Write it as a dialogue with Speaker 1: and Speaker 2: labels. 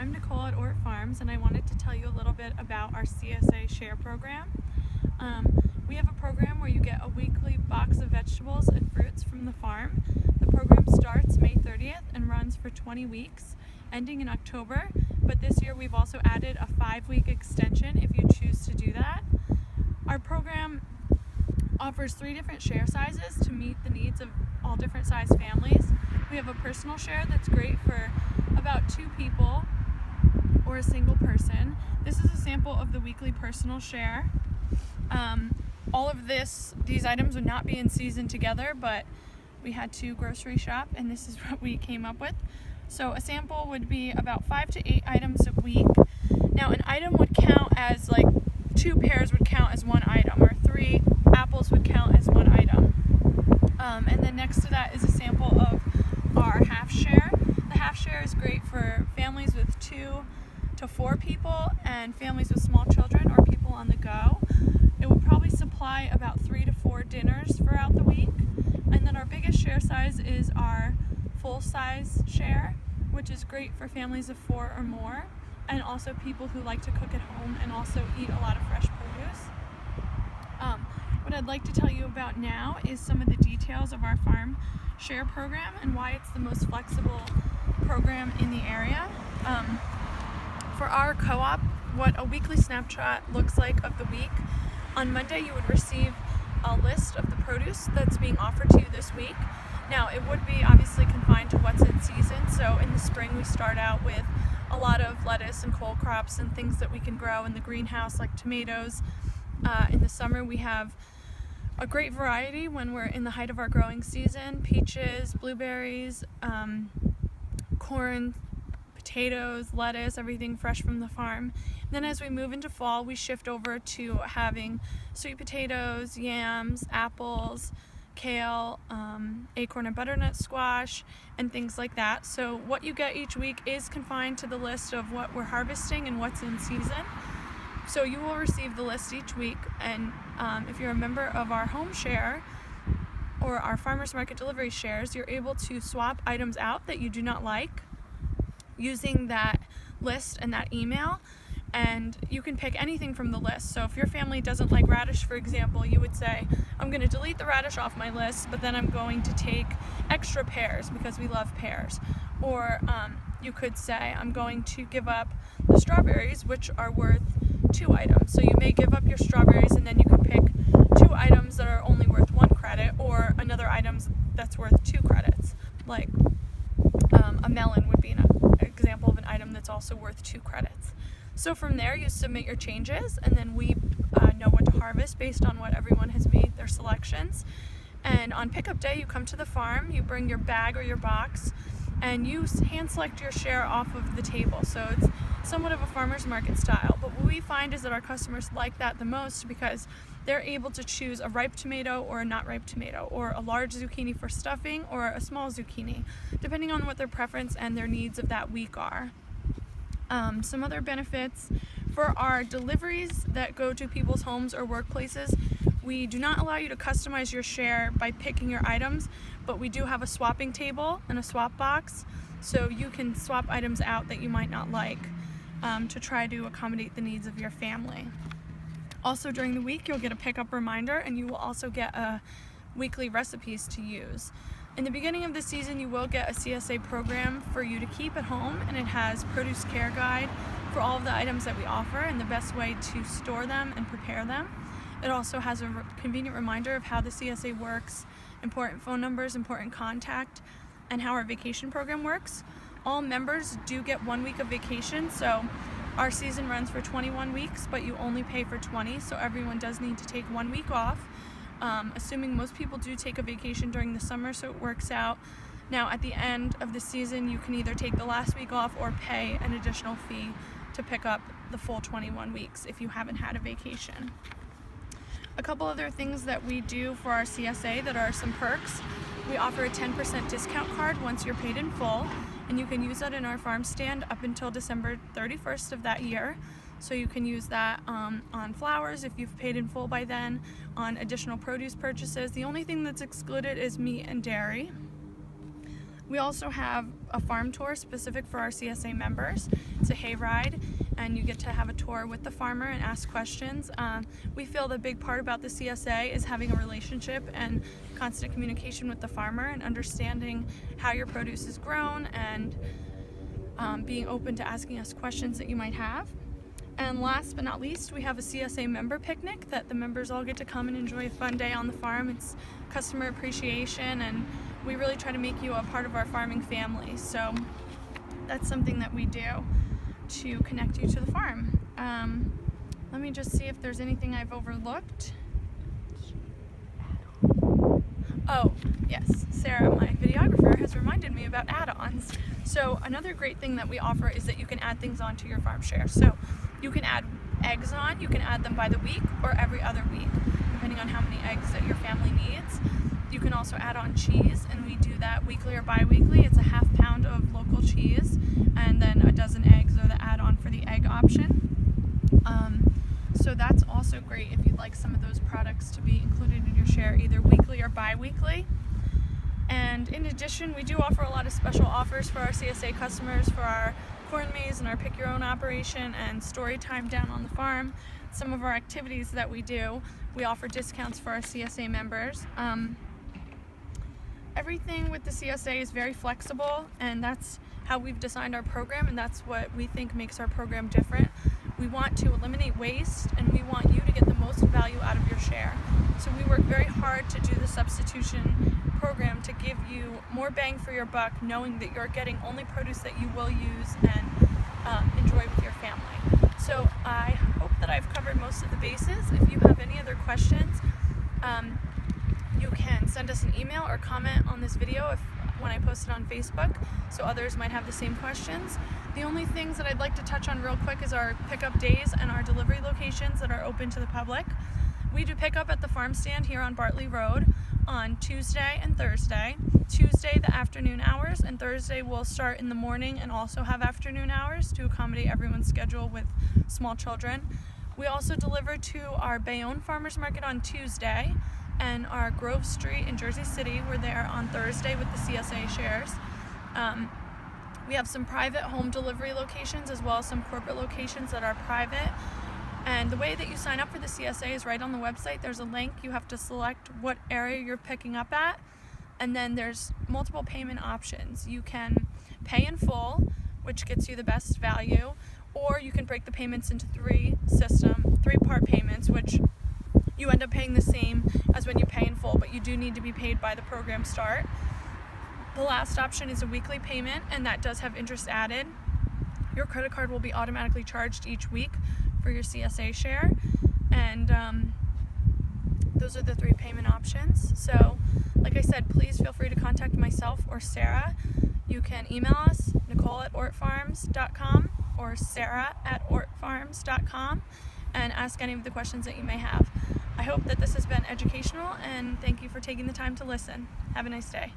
Speaker 1: I'm Nicole at Ort Farms, and I wanted to tell you a little bit about our CSA Share program. We have a program where you get a weekly box of vegetables and fruits from the farm. The program starts May 30th and runs for 20 weeks, ending in October, but this year we've also added a 5-week extension if you choose to do that. Our program offers 3 different share sizes to meet the needs of all different size families. We have a personal share that's great for about 2 people or a single person. This is a sample of the weekly personal share. All of these items would not be in season together, but we had to grocery shop and this is what we came up with. So a sample would be about 5 to 8 items a week. Now an item would count as 2 pears would count as 1 item, or 3 apples would count as 1 item. And then next to that is a sample of our half share. The half share is great for families with 2 to 4 people and families with small children or people on the go. It will probably supply about 3 to 4 dinners throughout the week. And then our biggest share size is our full size share, which is great for families of 4 or more, and also people who like to cook at home and also eat a lot of fresh produce. What I'd like to tell you about now is some of the details of our farm share program and why it's the most flexible program in the area. For our co-op, what a weekly snapshot looks like of the week. On Monday you would receive a list of the produce that's being offered to you this week. Now it would be obviously confined to what's in season, so in the spring we start out with a lot of lettuce and cole crops and things that we can grow in the greenhouse like tomatoes. In the summer we have a great variety when we're in the height of our growing season: peaches, blueberries, corn, potatoes, lettuce, everything fresh from the farm. Then as we move into fall, we shift over to having sweet potatoes, yams, apples, kale, acorn and butternut squash, and things like that. So what you get each week is confined to the list of what we're harvesting and what's in season. So you will receive the list each week, and if you're a member of our home share or our farmers market delivery shares, you're able to swap items out that you do not like using that list and that email, and you can pick anything from the list. So if your family doesn't like radish, for example, you would say, I'm going to delete the radish off my list, but then I'm going to take extra pears because we love pears. Or you could say, I'm going to give up the strawberries, which are worth 2 items. So you may give up your strawberries and then you can pick 2 items that are only worth 1 credit, or another item that's worth 2 credits. Like a melon would be an example of an item that's also worth 2 credits. So from there you submit your changes, and then we know what to harvest based on what everyone has made their selections. And on pickup day you come to the farm, you bring your bag or your box, and you hand select your share off of the table. So it's somewhat of a farmer's market style, but what we find is that our customers like that the most because they're able to choose a ripe tomato or a not ripe tomato, or a large zucchini for stuffing or a small zucchini, depending on what their preference and their needs of that week are. Some other benefits for our deliveries that go to people's homes or workplaces: we do not allow you to customize your share by picking your items, but we do have a swapping table and a swap box, so you can swap items out that you might not like to try to accommodate the needs of your family. Also during the week you'll get a pickup reminder, and you will also get weekly recipes to use. In the beginning of the season you will get a CSA program for you to keep at home, and it has produce care guide for all of the items that we offer and the best way to store them and prepare them. It also has a convenient reminder of how the CSA works, important phone numbers, important contact, and how our vacation program works. All members do get 1 week of vacation, so our season runs for 21 weeks, but you only pay for 20, so everyone does need to take 1 week off. Assuming most people do take a vacation during the summer, so it works out. Now at the end of the season you can either take the last week off or pay an additional fee to pick up the full 21 weeks if you haven't had a vacation. A couple other things that we do for our CSA that are some perks: we offer a 10% discount card once you're paid in full, and you can use that in our farm stand up until December 31st of that year. So you can use that on flowers if you've paid in full by then, on additional produce purchases. The only thing that's excluded is meat and dairy. We also have a farm tour specific for our CSA members. It's a hayride, and you get to have a tour with the farmer and ask questions. We feel the big part about the CSA is having a relationship and constant communication with the farmer and understanding how your produce is grown, and being open to asking us questions that you might have. And last but not least, we have a CSA member picnic that the members all get to come and enjoy a fun day on the farm. It's customer appreciation, and we really try to make you a part of our farming family. So that's something that we do to connect you to the farm. Let me just see if there's anything I've overlooked. Oh, yes, Sarah, my videographer, has reminded me about add-ons. So another great thing that we offer is that you can add things onto your farm share. So you can add eggs on, you can add them by the week or every other week, depending on how many eggs that your family needs. You can also add on cheese, and we do that weekly or bi-weekly. It's a half pound of local cheese, and then a dozen eggs are the add-on for the egg option. So that's also great if you'd like some of those products to be included in your share, either weekly or bi-weekly. And in addition, we do offer a lot of special offers for our CSA customers for our corn maze and our pick your own operation and story time down on the farm. Some of our activities that we do, we offer discounts for our CSA members. Everything with the CSA is very flexible, and that's how we've designed our program, and that's what we think makes our program different. We want to eliminate waste, and we want you to get the most value out of your share. So we work very hard to do the substitution program to give you more bang for your buck, knowing that you're getting only produce that you will use and enjoy with your family. So I hope that I've covered most of the bases. If you have any other questions, you can send us an email or comment on this video when I post it on Facebook, so others might have the same questions. The only things that I'd like to touch on real quick is our pickup days and our delivery locations that are open to the public. We do pickup at the farm stand here on Bartley Road on Tuesday and Thursday. Tuesday, the afternoon hours, and Thursday we'll start in the morning and also have afternoon hours to accommodate everyone's schedule with small children. We also deliver to our Bayonne Farmers Market on Tuesday, and our Grove Street in Jersey City, we're there on Thursday with the CSA shares. We have some private home delivery locations as well as some corporate locations that are private. And the way that you sign up for the CSA is right on the website. There's a link. You have to select what area you're picking up at, and then there's multiple payment options. You can pay in full, which gets you the best value, or you can break the payments into three-part payments, which you end up paying the same as when you pay in full, but you do need to be paid by the program start. The last option is a weekly payment, and that does have interest added. Your credit card will be automatically charged each week for your CSA share, and those are the three payment options. So like I said, please feel free to contact myself or Sarah. You can email us, nicole@ortfarms.com or sarah@ortfarms.com, and ask any of the questions that you may have. I hope that this has been educational, and thank you for taking the time to listen. Have a nice day.